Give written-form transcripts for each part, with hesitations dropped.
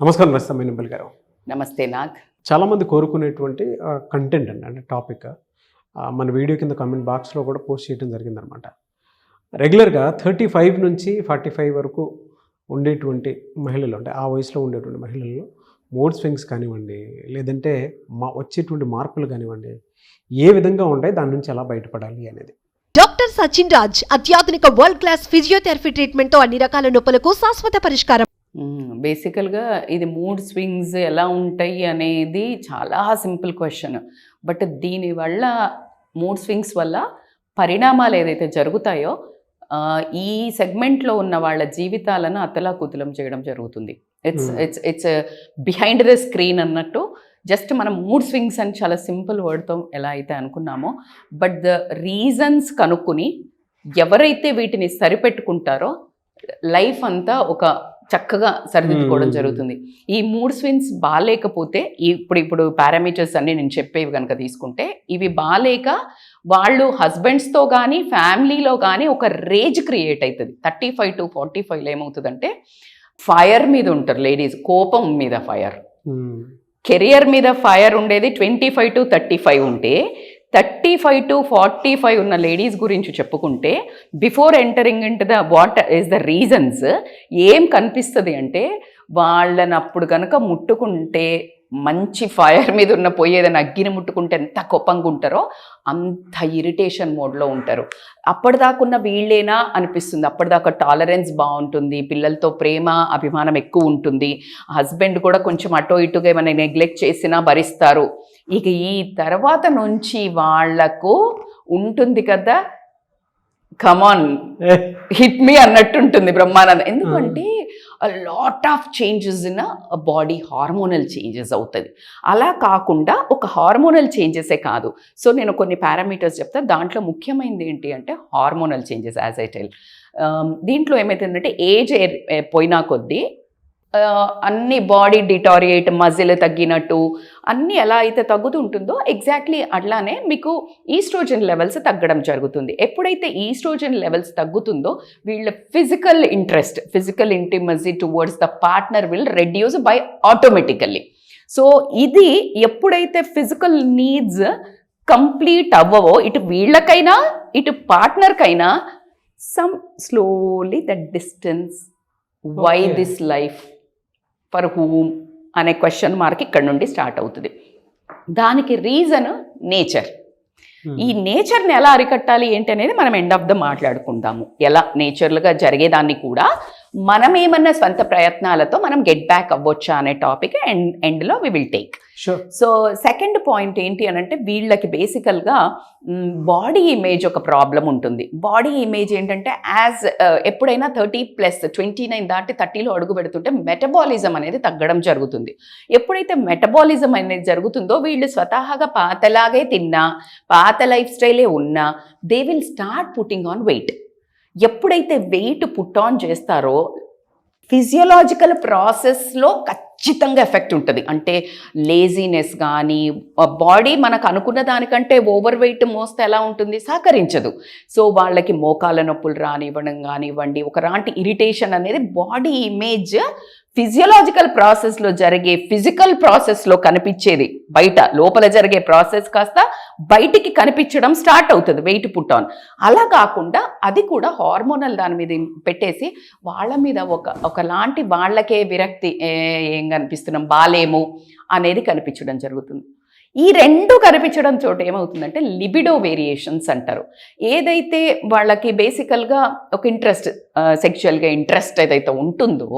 నమస్కారం నమస్తే మైనంపల్లి గారు. నమస్తే నాగ్. చాలామంది కోరుకునేటువంటి కంటెంట్ అండి, అంటే టాపిక్ మన వీడియో కింద కామెంట్ బాక్స్లో కూడా పోస్ట్ చేయడం జరిగిందనమాట. రెగ్యులర్గా 35 నుంచి 45 వరకు ఉండేటువంటి మహిళలు, అంటే ఆ వయసులో ఉండేటువంటి మహిళల్లో మూడ్ స్వింగ్స్ కానివ్వండి, లేదంటే వచ్చేటువంటి మార్పులు కానివ్వండి, ఏ విధంగా ఉంటాయి, దాని నుంచి ఎలా బయటపడాలి అనేది. డాక్టర్ సచిన్ రాజ్ అత్యాధునిక వరల్డ్ క్లాస్ ఫిజియోథెరపీ ట్రీట్మెంట్ తో అన్ని రకాల నొప్పులకు శాశ్వత పరిష్కారం. బేసికల్గా ఇది మూడ్ స్వింగ్స్ ఎలా ఉంటాయి అనేది చాలా సింపుల్ క్వశ్చన్. బట్ దీనివల్ల మూడ్ స్వింగ్స్ వల్ల పరిణామాలు ఏదైతే జరుగుతాయో ఈ సెగ్మెంట్లో ఉన్న వాళ్ళ జీవితాలను అతలాకుతలం చేయడం జరుగుతుంది. ఇట్స్ బిహైండ్ ద స్క్రీన్ అన్నట్టు. జస్ట్ మనం మూడ్ స్వింగ్స్ అని చాలా సింపుల్ వర్డ్తో ఎలా అయితే అనుకున్నామో, బట్ ద రీజన్స్ కనుక్కుని ఎవరైతే వీటిని సరిపెట్టుకుంటారో లైఫ్ అంతా ఒక చక్కగా సరిదిద్దుకోవడం జరుగుతుంది. ఈ మూడ్ స్వింగ్స్ బాగాలేకపోతే ఇప్పుడు పారామీటర్స్ అన్నీ నేను చెప్పేవి కనుక తీసుకుంటే, ఇవి బాగాలేక వాళ్ళు హస్బెండ్స్తో కానీ ఫ్యామిలీలో కానీ ఒక రేజ్ క్రియేట్ అవుతుంది. 35 to 45లో ఏమవుతుందంటే ఫైర్ మీద ఉంటారు లేడీస్, కోపం మీద ఫైర్, కెరియర్ మీద ఫైర్ ఉండేది 25 to 35 ఉంటే, 35 to 45 ఉన్న లేడీస్ గురించి చెప్పుకుంటే before entering into the what is the reasons ఏం కనిపిస్తుంది అంటే, వాళ్ళని అప్పుడు కనుక ముట్టుకుంటే మంచి ఫైర్ మీద ఉన్న పోయేదని అగ్గిని ముట్టుకుంటే ఎంత కోపంగా ఉంటారో అంత ఇరిటేషన్ మోడ్లో ఉంటారు. అప్పటిదాకున్న వీళ్ళేనా అనిపిస్తుంది. అప్పటిదాకా టాలరెన్స్ బాగుంటుంది, పిల్లలతో ప్రేమ అభిమానం ఎక్కువ ఉంటుంది, హస్బెండ్ కూడా కొంచెం అటో ఇటుగా ఏమైనా నెగ్లెక్ట్ చేసినా భరిస్తారు. ఇక ఈ తర్వాత నుంచి వాళ్లకు ఉంటుంది కదా, కమాన్ హిట్ మీ అన్నట్టుంటుంది బ్రహ్మానందం. ఎందుకంటే lot of changes in body, hormonal changes అవుతుంది. అలా కాకుండా ఒక హార్మోనల్ చేంజెసే కాదు. సో నేను కొన్ని పారామీటర్స్ చెప్తా. దాంట్లో ముఖ్యమైనది ఏంటి అంటే hormonal changes. As I tell, దీంట్లో ఏమవుతుందంటే ఏజ్ పోయినా కొద్దీ అన్ని బాడీ డిటారియేట్, మజిల్ తగ్గినట్టు అన్నీ ఎలా అయితే తగ్గుతుంటుందో ఎగ్జాక్ట్లీ అట్లానే మీకు ఈస్ట్రోజన్ లెవెల్స్ తగ్గడం జరుగుతుంది. ఎప్పుడైతే ఈస్ట్రోజన్ లెవెల్స్ తగ్గుతుందో వీళ్ళ physical interest, physical intimacy towards the partner will reduce by automatically. So ఇది ఎప్పుడైతే ఫిజికల్ నీడ్స్ కంప్లీట్ అవ్వవో ఇటు వీళ్ళకైనా ఇటు పార్ట్నర్కైనా some slowly that distance, why this life, for whom అనే క్వశ్చన్ మార్క్ ఇక్కడ నుండి స్టార్ట్ అవుతుంది. దానికి రీజన్ నేచర్. ఈ నేచర్ని ఎలా అరికట్టాలి ఏంటి అనేది మనం ఎండ్ ఆఫ్ ద మాట్లాడుకుందాము. ఎలా నేచర్లుగా జరిగేదాన్ని కూడా మనం ఏమన్నా స్వంత ప్రయత్నాలతో మనం గెట్ బ్యాక్ అవ్వచ్చా అనే టాపిక్ ఎండ్లో we will take. So second point ఏంటి అని అంటే, వీళ్ళకి బేసికల్గా బాడీ ఇమేజ్ ఒక ప్రాబ్లం ఉంటుంది. బాడీ ఇమేజ్ ఏంటంటే ఎప్పుడైనా 30+ 29 దాటి 30లో అడుగు పెడుతుంటే మెటబాలిజం అనేది తగ్గడం జరుగుతుంది. ఎప్పుడైతే మెటబాలిజం అనేది జరుగుతుందో వీళ్ళు స్వతహాగా పాతలాగే తిన్నా, పాత లైఫ్ స్టైలే ఉన్నా, they will start putting on weight. ఎప్పుడైతే వెయిట్ పుట్ ఆన్ చేస్తారో ఫిజియోలాజికల్ ప్రాసెస్లో ఖచ్చితంగా ఎఫెక్ట్ ఉంటుంది. అంటే లేజీనెస్ కానీ, బాడీ మనకు అనుకున్న దానికంటే ఓవర్ వెయిట్ మోస్తే ఎలా ఉంటుంది, సహకరించదు. సో వాళ్ళకి మోకాల నొప్పులు రానివ్వడం కానివ్వండి, ఒకలాంటి ఇరిటేషన్ అనేది బాడీ ఇమేజ్ ఫిజియోలాజికల్ ప్రాసెస్లో జరిగే ఫిజికల్ ప్రాసెస్లో కనిపించేది బయట, లోపల జరిగే ప్రాసెస్ కాస్త బయటికి కనిపించడం స్టార్ట్ అవుతుంది వెయిట్ పుట్ ఆన్. అలా కాకుండా అది కూడా హార్మోనల్ దాని మీద పెట్టేసి వాళ్ళ మీద ఒకలాంటి వాళ్ళకే విరక్తి, ఏం కనిపిస్తున్నాం, బాలేము అనేది కనిపించడం జరుగుతుంది. ఈ రెండు కనిపించడం చోట ఏమవుతుందంటే లిబిడో వేరియేషన్స్ అంటారు. ఏదైతే వాళ్ళకి బేసికల్గా ఒక ఇంట్రెస్ట్, సెక్షువల్గా ఇంట్రెస్ట్ ఏదైతే ఉంటుందో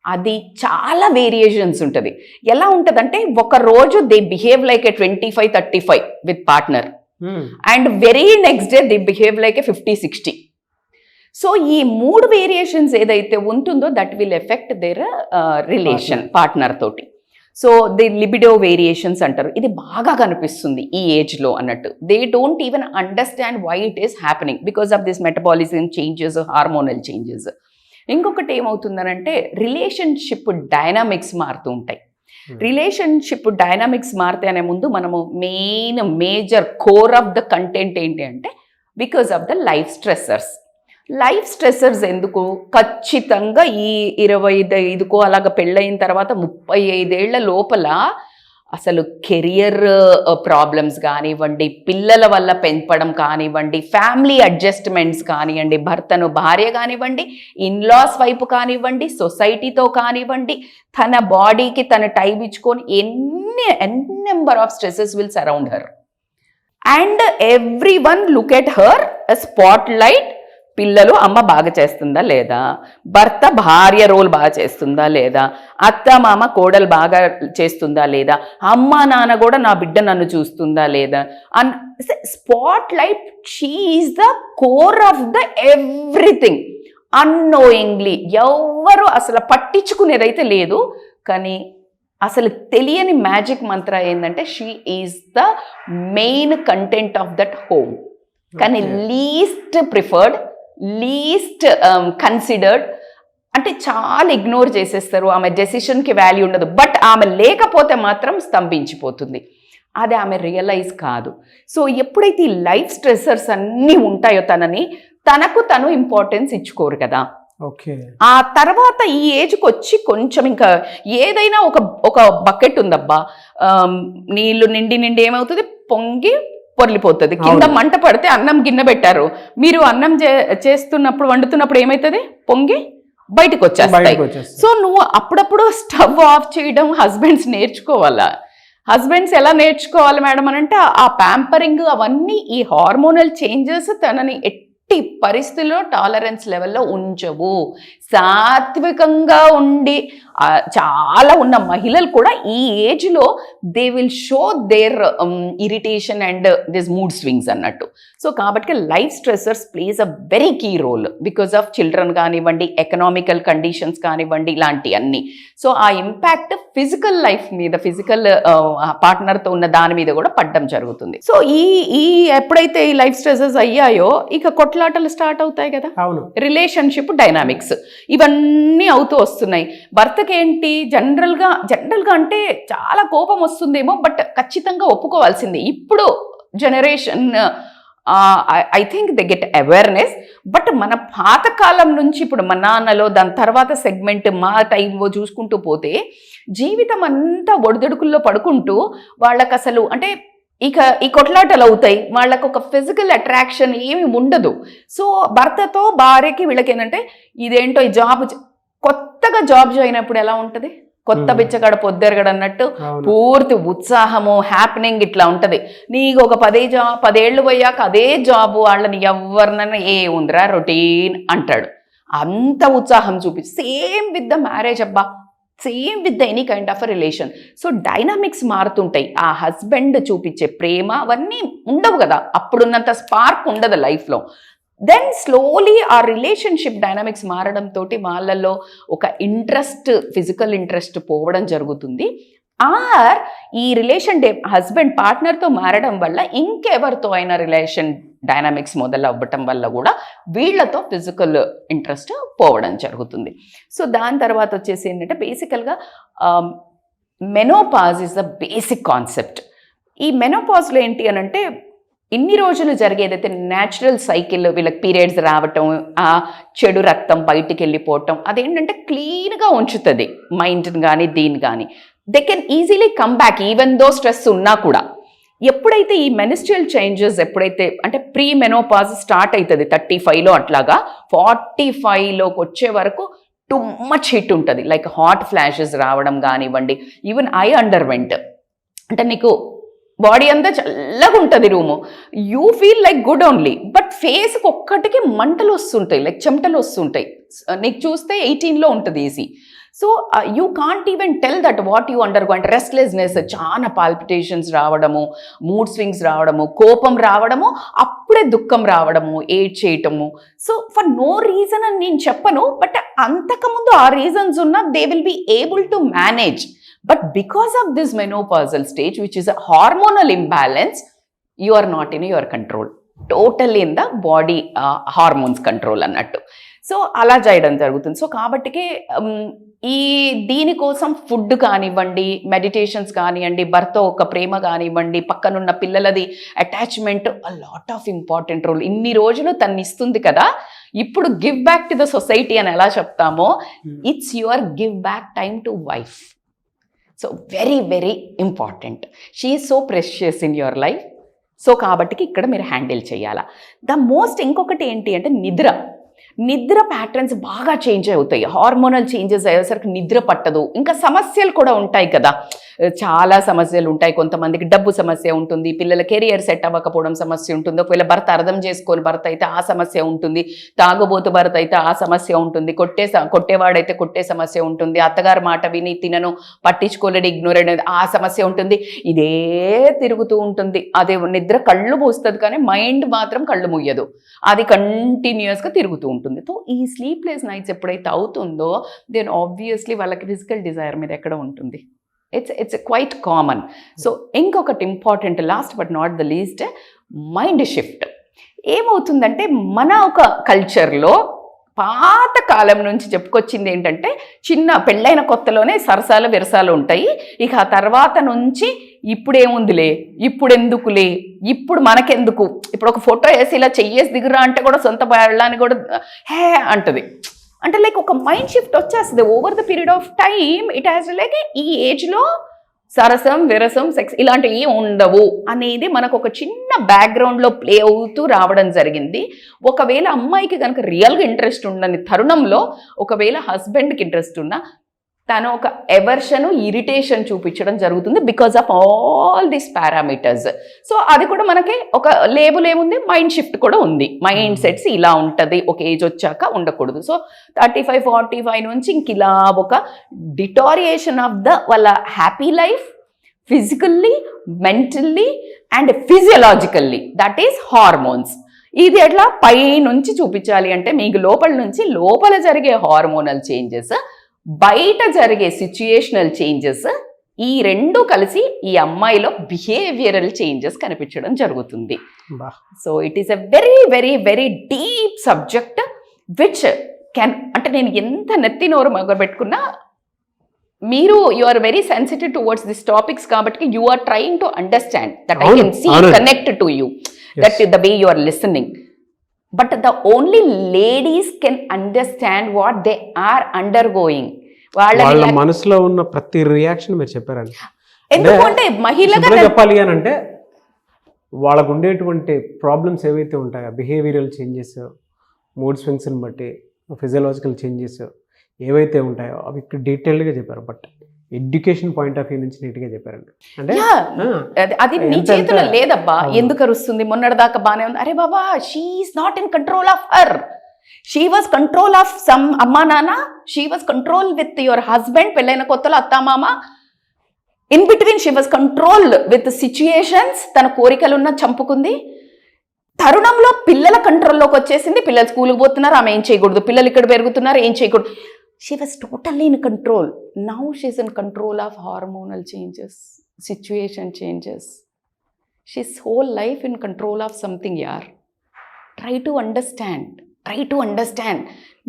అది చాలా వేరియేషన్స్ ఉంటుంది. ఎలా ఉంటుందంటే ఒక రోజు they behave like a 25-35 with partner, and very next day they behave like a 50-60. So ఈ 3 వేరియేషన్స్ ఏదైతే ఉంటుందో that will affect their relation partner తోటి. సో ది లిబిడో వేరియేషన్స్ అంటారు. ఇది బాగా కనిపిస్తుంది ఈ ఏజ్లో అన్నట్టు. They don't even understand why it is happening because of this metabolism changes, hormonal changes. ఇంకొకటి ఏమవుతుందనంటే రిలేషన్షిప్ డైనామిక్స్ మారుతూ ఉంటాయి. రిలేషన్షిప్ డైనామిక్స్ మారితే అనే ముందు మనము major core of the content ఏంటి అంటే, because of the life stressors. Life stressors ఎందుకు? ఖచ్చితంగా ఈ 25కో అలాగ పెళ్ళయిన తర్వాత 35 ఏళ్ల లోపల అసలు కెరియర్ ప్రాబ్లమ్స్ కానివ్వండి, పిల్లల వల్ల పెంపడం కానివ్వండి, ఫ్యామిలీ అడ్జస్ట్మెంట్స్ కానివ్వండి, భర్తను భార్య కానివ్వండి, ఇన్లాస్ వైపు కానివ్వండి, సొసైటీతో కానివ్వండి, తన బాడీకి తన టైం ఇచ్చుకొని n number of stresses will surround her. And every one look at her spotlight. పిల్లలు అమ్మ బాగా చేస్తుందా లేదా, భర్త భార్య రోల్ బాగా చేస్తుందా లేదా, అత్త మామ కోడలు బాగా చేస్తుందా లేదా, అమ్మ నాన్న కూడా నా బిడ్డ నన్ను చూస్తుందా లేదా, and spotlight. She is the core of the everything. Annoyingly ఎవరు అసలు పట్టించుకునేదైతే లేదు, కానీ అసలు తెలియని మ్యాజిక్ మంత్ర ఏంటంటే she is the main content of that home. కానీ లీస్ట్ ప్రిఫర్డ్, లీస్ట్ కన్సిడర్డ్, అంటే చాలా ఇగ్నోర్ చేసేస్తారు. ఆమె డెసిషన్కి వాల్యూ ఉండదు. బట్ ఆమె లేకపోతే మాత్రం స్తంభించిపోతుంది. అది ఆమె రియలైజ్ కాదు. సో ఎప్పుడైతే ఈ లైఫ్ స్ట్రెసర్స్ అన్నీ ఉంటాయో తనకు తను ఇంపార్టెన్స్ ఇచ్చుకోరు కదా. ఓకే. ఆ తర్వాత ఈ ఏజ్కి వచ్చి కొంచెం ఇంకా ఏదైనా ఒక బకెట్ ఉందబ్బా, నీళ్లు నిండి ఏమవుతుంది, పొంగి పొర్లిపోతుంది. కింద మంట పడితే అన్నం గిన్నె పెట్టారు, మీరు అన్నం చేస్తున్నప్పుడు వండుతున్నప్పుడు ఏమవుతుంది, పొంగి బయటకు వచ్చేస్తాయి. సో నువ్వు అప్పుడప్పుడు స్టవ్ ఆఫ్ చేయడం హస్బెండ్స్ నేర్చుకోవాలా. హస్బెండ్స్ ఎలా నేర్చుకోవాలి మేడం అని అంటే ఆ ప్యాంపరింగ్ అవన్నీ, ఈ హార్మోనల్ చేంజెస్ తనని ఎట్టి పరిస్థితుల్లో టాలరెన్స్ లెవెల్లో ఉంచవు. సాత్వికంగా ఉండి చాలా ఉన్న మహిళలు కూడా ఈ ఏజ్లో they will show their irritation and this mood swings అన్నట్టు. సో కాబట్టి life stressors plays a very key role because of children కానివ్వండి, ఎకనామికల్ కండిషన్స్ కానివ్వండి, ఇలాంటి అన్నీ. సో ఆ ఇంపాక్ట్ ఫిజికల్ లైఫ్ మీద, ఫిజికల్ పార్ట్నర్తో ఉన్న దాని మీద కూడా పడడం జరుగుతుంది. సో ఈ ఎప్పుడైతే ఈ లైఫ్ స్ట్రెసెస్ అయ్యాయో ఇక కొట్లాటలు స్టార్ట్ అవుతాయి కదా. రిలేషన్షిప్ డైనామిక్స్ ఇవన్నీ అవుతూ వస్తున్నాయి. భర్తకి ఏంటి జనరల్గా అంటే చాలా కోపం వస్తుందేమో, బట్ ఖచ్చితంగా ఒప్పుకోవాల్సిందే. ఇప్పుడు generation I think they get awareness. But మన పాతకాలం నుంచి ఇప్పుడు మా నాన్నలో దాని తర్వాత సెగ్మెంట్ మా టైంలో చూసుకుంటూ పోతే జీవితం అంతా ఒడిదుడుకుల్లో పడుకుంటూ వాళ్ళకి అసలు అంటే ఇక ఈ కొట్లాటలు అవుతాయి. వాళ్ళకు ఒక ఫిజికల్ అట్రాక్షన్ ఏమి ఉండదు. సో భర్తతో భార్యకి వీళ్ళకి ఏంటంటే ఇదేంటో ఈ జాబ్, కొత్తగా జాబ్ జాయిన్ అయినప్పుడు ఎలా ఉంటుంది, కొత్త బిచ్చగాడ పొద్దెరగడ అన్నట్టు పూర్తి ఉత్సాహము, హ్యాపెనింగ్ ఇట్లా ఉంటుంది. నీకు ఒక 10 ఏళ్ళు పోయాక అదే జాబు వాళ్ళని ఎవరినైనా ఏ ఉందిరా రొటీన్ అంటాడు. అంత ఉత్సాహం చూపించి సేమ్ విత్ ద మ్యారేజ్ అబ్బా, same with the any kind of a relation. So dynamics మారుతుంటాయి. ఆ హస్బెండ్ చూపించే ప్రేమ అవన్నీ ఉండవు కదా, అప్పుడున్నంత స్పార్క్ ఉండదు లైఫ్లో. దెన్ స్లోలీ ఆ రిలేషన్షిప్ డైనామిక్స్ మారడంతో వాళ్ళల్లో ఒక ఇంట్రెస్ట్, ఫిజికల్ ఇంట్రెస్ట్ పోవడం జరుగుతుంది. ఆర్ ఈ రిలేషన్ హస్బెండ్ పార్ట్నర్తో మారడం వల్ల ఇంకెవరితో అయినా రిలేషన్ డైనామిక్స్ మొదలవ్వటం వల్ల కూడా వీళ్ళతో ఫిజికల్ ఇంట్రెస్ట్ పోవడం జరుగుతుంది. సో దాని తర్వాత వచ్చేసి ఏంటంటే బేసికల్గా menopause is the basic concept. ఈ మెనోపాజ్లో ఏంటి అని అంటే ఇన్ని రోజులు జరిగేదైతే న్యాచురల్ సైకిల్, వీళ్ళకి పీరియడ్స్ రావటం, ఆ చెడు రక్తం బయటికి వెళ్ళిపోవటం, అదేంటంటే క్లీన్గా ఉంచుతుంది మైండ్ని కానీ దీన్ని కానీ. They can easily come back even though stress ఉన్నా కూడా. ఎప్పుడైతే ఈ మెనిస్ట్రియల్ చేంజెస్ ఎప్పుడైతే అంటే ప్రీ మెనోపాజ్ స్టార్ట్ అవుతుంది 35లో, అట్లాగా 45లోకి వచ్చే వరకు టూ మచ్ హిట్ ఉంటుంది. లైక్ హాట్ ఫ్లాషెస్ రావడం కానివ్వండి, ఈవెన్ ఐ అండర్వెంట్, అంటే నీకు బాడీ అంతా చల్లగా ఉంటుంది room, you feel like good only, but ఫేస్కి ఒక్కటికి మంటలు వస్తుంటాయి, లైక్ చెమటలు వస్తుంటాయి. నీకు చూస్తే 18లో ఉంటుంది AC. So you can't even tell that what you undergo. అంటే రెస్ట్లెస్నెస్, చాలా పాల్పిటేషన్స్ రావడము, మూడ్ స్వింగ్స్ రావడము, కోపం రావడము, అప్పుడే దుఃఖం రావడము, ఏడ్ చేయటము. సో ఫర్ నో రీజన్ అని నేను చెప్పను, బట్ అంతకుముందు ఆ రీజన్స్ ఉన్న they will be able to manage. But because of this menopausal stage, which is a hormonal imbalance, you are not in your control. Totally in the body hormones control అన్నట్టు. So అలా చేయడం జరుగుతుంది. So కాబట్టికే దీనికోసం food కానివ్వండి, meditations కానివ్వండి, భర్త ఒక ప్రేమ కానివ్వండి, పక్కనున్న పిల్లలది attachment, a lot of important role. ఇన్ని రోజులు తను ఇస్తుంది కదా, ఇప్పుడు give back to the society అని ఎలా చెప్తామో, it's your give back time to wife. So very very important. She is so precious in your life. So కాబట్టి ఇక్కడ మీరు హ్యాండిల్ చేయాలా. ఇంకొకటి ఏంటి అంటే నిద్ర ప్యాటర్న్స్ బాగా చేంజ్ అవుతాయి. హార్మోనల్ చేంజెస్ అయ్యేసరికి నిద్ర పట్టదు. ఇంకా సమస్యలు కూడా ఉంటాయి కదా, చాలా సమస్యలు ఉంటాయి. కొంతమందికి డబ్బు సమస్య ఉంటుంది, పిల్లల కెరియర్ సెట్ అవ్వకపోవడం సమస్య ఉంటుంది, ఒకవేళ భర్త అర్థం చేసుకొని భర్త అయితే ఆ సమస్య ఉంటుంది, తాగుబోతు భర్త అయితే ఆ సమస్య ఉంటుంది, కొట్టేవాడైతే కొట్టే సమస్య ఉంటుంది, అత్తగారి మాట విని తినను పట్టించుకోలేడు ఇగ్నోర్ అనేది ఆ సమస్య ఉంటుంది. ఇదే తిరుగుతూ ఉంటుంది. అదే నిద్ర కళ్ళు మూస్తుంది కానీ మైండ్ మాత్రం కళ్ళు మూయదు, అది కంటిన్యూస్గా తిరుగుతూ ఉంటుంది. సో ఈ స్లీప్లెస్ నైట్స్ ఎప్పుడైతే అవుతుందో దెన్ ఆబ్వియస్లీ వాళ్ళకి ఫిజికల్ డిజైర్ మీద ఎక్కడ ఉంటుంది. It's quite common. సో ఇంకొకటి important, last but not the least, mind shift. ఏమవుతుందంటే మన ఒక కల్చర్లో పాత కాలం నుంచి చెప్పుకొచ్చింది ఏంటంటే, చిన్న పెళ్ళైన కొత్తలోనే సరసాలు విరసాలు ఉంటాయి, ఇక ఆ తర్వాత నుంచి ఇప్పుడేముందిలే, ఇప్పుడెందుకులే, ఇప్పుడు మనకెందుకు, ఇప్పుడు ఒక ఫోటో వేసి ఇలా చెయ్యేసి దిగురా అంటే కూడా సొంత పెళ్ళాన్ని కూడా హే అంటది. అంటే లైక్ ఒక మైండ్ షిఫ్ట్ వచ్చేస్తుంది over the period of time. It has like ఈ ఏజ్లో సరసం విరసం సెక్స్ ఇలాంటివి ఉండవు అనేది మనకు ఒక చిన్న బ్యాక్గ్రౌండ్లో ప్లే అవుతూ రావడం జరిగింది. ఒకవేళ అమ్మాయికి కనుక రియల్గా ఇంట్రెస్ట్ ఉండని తరుణంలో, ఒకవేళ హస్బెండ్కి ఇంట్రెస్ట్ ఉన్నా, తను ఒక ఎవర్షన్ ఇరిటేషన్ చూపించడం జరుగుతుంది because of all these parameters. So అది కూడా మనకి ఒక లేబుల్ ఏముంది, మైండ్ షిఫ్ట్ కూడా ఉంది. మైండ్ సెట్స్ ఇలా ఉంటుంది, ఒక ఏజ్ వచ్చాక ఉండకూడదు. సో 35-45 నుంచి ఇంక ఇలా ఒక డిటారియేషన్ ఆఫ్ వాళ్ళ happy life physically, mentally and physiologically, that is hormones. ఇది ఎట్లా పై నుంచి చూపించాలి అంటే, మీకు లోపల జరిగే హార్మోనల్ చేంజెస్, బయట జరిగే సిచ్యుయేషనల్ చేంజెస్, ఈ రెండు కలిసి ఈ అమ్మాయిలో బిహేవియరల్ చేంజెస్ కనిపించడం జరుగుతుంది. So it is a very very very deep subject which can, అంటే నేను ఎంత నెత్తి నోరు మొదలుపెట్టుకున్నా మీరు you are very sensitive towards this topics కాబట్టి you are trying to understand that I can see connect to you, that the way you are listening. But the only ladies can understand what they are undergoing. వాళ్ళ మనసులో ఉన్న ప్రతి reaction మీరు చెప్పారండి. ఎందుకంటే మహిళగా చెప్పాలి అని అంటే, వాళ్ళకు ఉండేటువంటి ప్రాబ్లమ్స్ ఏవైతే ఉంటాయో, బిహేవియరల్ చేంజెస్, మూడ్ స్వింగ్స్ని బట్టి ఫిజియలాజికల్ చేంజెస్ ఏవైతే ఉంటాయో అవి ఇక్కడ డీటెయిల్డ్గా చెప్పారు. But education point of view నుంచి నీట్గా చెప్పారండి. అంటే అది నీ చేతిలో లేదబ్బా, ఎందుకు అరుస్తుంది, మొన్నటిదాకా బాగానే ఉంది, అరే బాబా she is not in control of her, she was control of some అమ్మా నాన్న, she was control with your husband, పెళ్ళైన కొత్తలో అత్తామామ, in between she was control with situations, తన కోరికలున్న చంపుకుంది. తరుణంలో పిల్లల కంట్రోల్లోకి వచ్చేసింది, పిల్లలు స్కూల్కి పోతున్నారు, ఆమె ఏం చేయకూడదు, పిల్లలు ఇక్కడ పెరుగుతున్నారు, ఏం చేయకూడదు. She was totally in control. Now she's in control of hormonal changes, situation changes. She's whole life in control of something, yaar. Try to understand.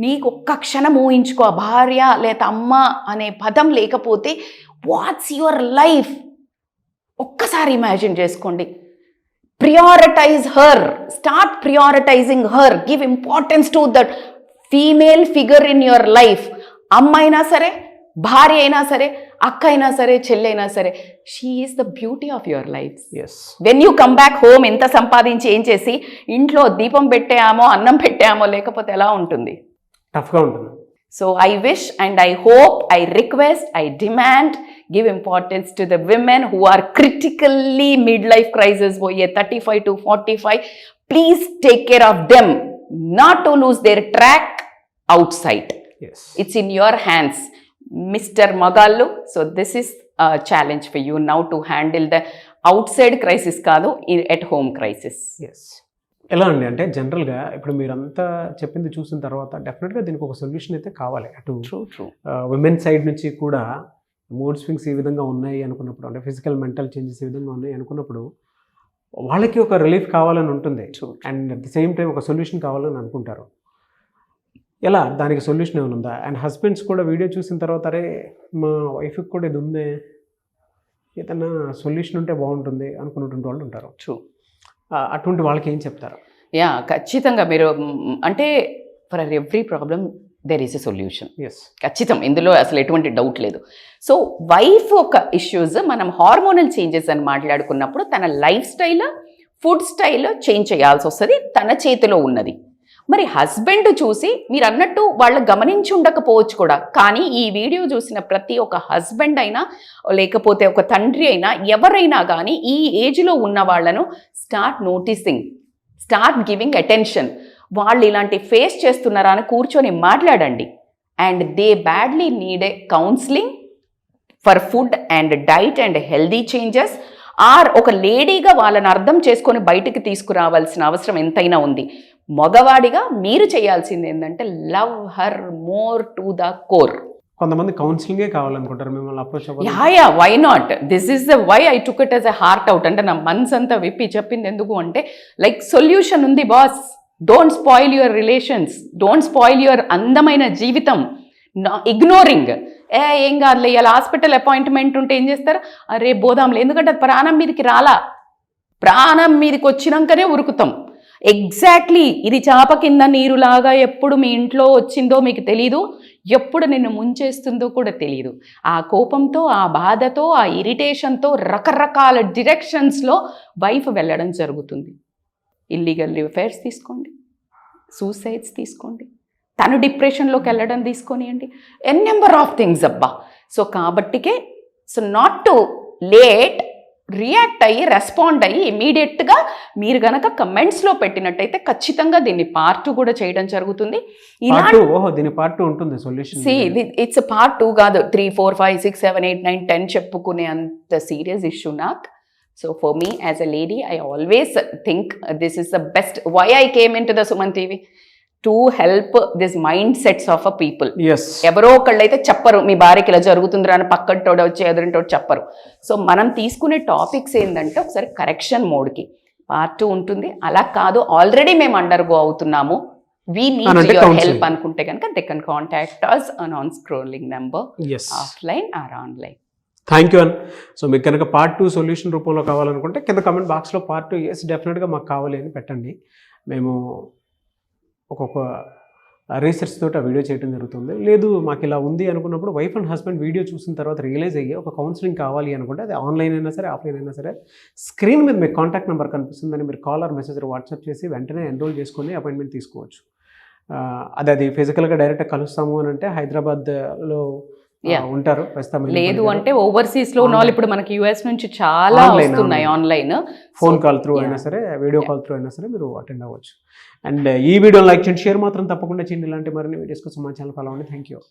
నీకు ఒక్క క్షణం ఊహించుకో, భార్య లేదా అమ్మ అనే పదం లేకపోతే వాట్స్ యువర్ లైఫ్ ఒక్కసారి ఇమాజిన్ చేసుకోండి. Prioritize her. Start prioritizing her. Give importance to that female figure in your life. అమ్మ అయినా సరే, భార్య అయినా సరే, అక్క అయినా సరే, చెల్లైనా సరే, she is the beauty of your life. When you come back home, ఎంత సంపాదించి ఏం చేసి ఇంట్లో దీపం పెట్టామో, అన్నం పెట్టామో, లేకపోతే ఎలా ఉంటుంది, టఫ్గా ఉంటుంది. So I wish and I hope, I request, I demand, give importance to the women who are critically midlife crisis, boye 35 to 45. Please take care of them, not to lose their track outside. Yes, it's in your hands, Mr. Magallu. So this is a challenge for you now to handle the outside crisis కాదు, at home crisis. Yes. ఎలా అండి అంటే, జనరల్గా ఇప్పుడు మీరంతా చెప్పింది చూసిన తర్వాత డెఫినెట్గా దీనికి ఒక సొల్యూషన్ అయితే కావాలి. అటు విమెన్ సైడ్ నుంచి కూడా మూడ్ స్వింగ్స్ ఈ విధంగా ఉన్నాయి అనుకున్నప్పుడు, అంటే ఫిజికల్ మెంటల్ చేంజెస్ ఈ విధంగా ఉన్నాయి అనుకున్నప్పుడు వాళ్ళకి ఒక రిలీఫ్ కావాలని ఉంటుంది, and at the same time ఒక సొల్యూషన్ కావాలని అనుకుంటారు. ఎలా, దానికి సొల్యూషన్ ఏమైనా ఉందా? అండ్ హస్బెండ్స్ కూడా వీడియో చూసిన తర్వాత, అరే మా వైఫ్కి కూడా ఇది ఉందే, ఏదన్నా సొల్యూషన్ ఉంటే బాగుంటుంది అనుకున్నటువంటి వాళ్ళు ఉంటారు. అటువంటి వాళ్ళకి ఏం చెప్తారు? ఖచ్చితంగా మీరు అంటే for every problem there is a solution. Yes. ఖచ్చితం, ఇందులో అసలు ఎటువంటి డౌట్ లేదు. సో వైఫ్ ఒక ఇష్యూస్ మనం హార్మోనల్ చేంజెస్ అని మాట్లాడుకున్నప్పుడు తన lifestyle, food style change చేయాల్సి వస్తుంది, తన చేతిలో ఉన్నది. మరి హస్బెండ్ చూసి మీరు అన్నట్టు వాళ్ళు గమనించి ఉండకపోవచ్చు కూడా, కానీ ఈ వీడియో చూసిన ప్రతి ఒక్క హస్బెండ్ అయినా లేకపోతే ఒక తండ్రి అయినా ఎవరైనా కానీ ఈ ఏజ్లో ఉన్న వాళ్ళను start noticing, start giving attention. వాళ్ళు ఇలాంటి ఫేస్ చేస్తున్నారా అని కూర్చొని మాట్లాడండి. And they badly need a counselling for food and diet and healthy changes. Or ఒక లేడీగా వాళ్ళని అర్థం చేసుకొని బయటికి తీసుకురావాల్సిన అవసరం ఎంతైనా ఉంది. మగవాడిగా మీరు చేయాల్సింది ఏంటంటే love her more to the core. కొంతమంది కౌన్సిలింగే కావాలనుకుంటారు, మిమ్మల్ని అప్రోచ్ అవ్వాలి. Yeah why not, this is the why I took it as a heart out. అంటే నా మనసు అంతా విప్పి చెప్పింది ఎందుకు అంటే లైక్ సొల్యూషన్ ఉంది boss. Don't spoil your relations, don't spoil your అందమైన జీవితం. ఇగ్నోరింగ్, ఏం కాదులే ఇలా హాస్పిటల్ అపాయింట్మెంట్ ఉంటే ఏం చేస్తారు, అరే బోదాంలే, ఎందుకంటే ప్రాణం మీదకి రాలా, ప్రాణం మీదకి వచ్చినాకనే ఉరుకుతాం. ఎగ్జాక్ట్లీ ఇది చాప కింద నీరులాగా ఎప్పుడు మీ ఇంట్లో వచ్చిందో మీకు తెలీదు, ఎప్పుడు నిన్ను ముంచేస్తుందో కూడా తెలీదు. ఆ కోపంతో, ఆ బాధతో, ఆ ఇరిటేషన్తో రకరకాల డిరెక్షన్స్లో వైఫ్ వెళ్ళడం జరుగుతుంది. ఇల్లీగల్ అఫైర్స్ తీసుకోండి, సూసైడ్స్ తీసుకోండి, తను డిప్రెషన్లోకి వెళ్ళడం తీసుకొనియండి, ఎన్ నెంబర్ ఆఫ్ థింగ్స్ అబ్బా. సో కాబట్టికే so not too late, react అయ్యి రెస్పాండ్ అయ్యి ఇమీడియట్గా మీరు గనక కమెంట్స్లో పెట్టినట్టయితే ఖచ్చితంగా దీన్ని పార్ట్ 2 కూడా చేయడం జరుగుతుంది. దీని పార్ట్ 2 ఉంటుంది సొల్యూషన్. ఇట్స్ పార్ట్ 2 కాదు, 3, 4, 5, 6, 7, 8, 9, 10 చెప్పుకునే అంత సీరియస్ ఇష్యూ నాకు. So for me as a lady, I always think this is the best. Why I came into the Suman TV? To help this mindsets of a people. Yes. ఎవరో ఒకళ్ళైతే చెప్పరు మీ భార్యకి ఇలా జరుగుతుందిరా అని, పక్కటోడు వచ్చి ఎదురింటోడు చెప్పరు. సో మనం తీసుకునే టాపిక్స్ ఏంటంటే ఒకసారి కరెక్షన్ మోడ్కి పార్ట్ 2 ఉంటుంది. అలా కాదు ఆల్రెడీ మేము అండర్గో అవుతున్నాము, వీ నీడ్ యువర్ హెల్ప్ అనుకుంటే కనుక they can contact us on scrolling number, offline or online. Thank you an. So మీకు కనుక పార్ట్ 2 సొల్యూషన్ రూపంలో కావాలనుకుంటే కింద కమెంట్ బాక్స్లో పార్ట్ 2 ఎస్ డెఫినెట్గా మాకు కావాలి అని పెట్టండి. మేము ఒక్కొక్క రీసెర్చ్ తోటి ఆ వీడియో చేయడం జరుగుతుంది. లేదు మాకు ఇలా ఉంది అనుకున్నప్పుడు వైఫ్ అండ్ హస్బెండ్ వీడియో చూసిన తర్వాత రియలైజ్ అయ్యి ఒక కౌన్సిలింగ్ కావాలి అనుకుంటే అది ఆన్లైన్ అయినా సరే ఆఫ్లైన్ అయినా సరే స్క్రీన్ మీద మీకు కాంటాక్ట్ నెంబర్ కనిపిస్తుందని మీరు కాల్ ఆర్ మెసేజ్ వాట్సాప్ చేసి వెంటనే ఎన్రోల్ చేసుకొని అపాయింట్మెంట్ తీసుకోవచ్చు. అది ఫిజికల్గా డైరెక్ట్గా కలుస్తాము అని అంటే హైదరాబాద్లో ఉంటారు లేదు అంటే ఓవర్సీస్ లో ఉన్న ఇప్పుడు మనకి యుఎస్ నుంచి చాలా వస్తున్నాయి ఆన్లైన్, ఫోన్ కాల్ త్రూ అయినా సరే వీడియో కాల్ త్రూ అయినా సరే మీరు అటెండ్ అవ్వచ్చు. అండ్ ఈ వీడియో లైక్ చేయండి, షేర్ మాత్రం తప్పకుండా చేయండి. ఇలాంటి మరిన్ని వీడియోస్ కోసం మా ఛానల్ ఫాలో అవ్వండి. Thank you.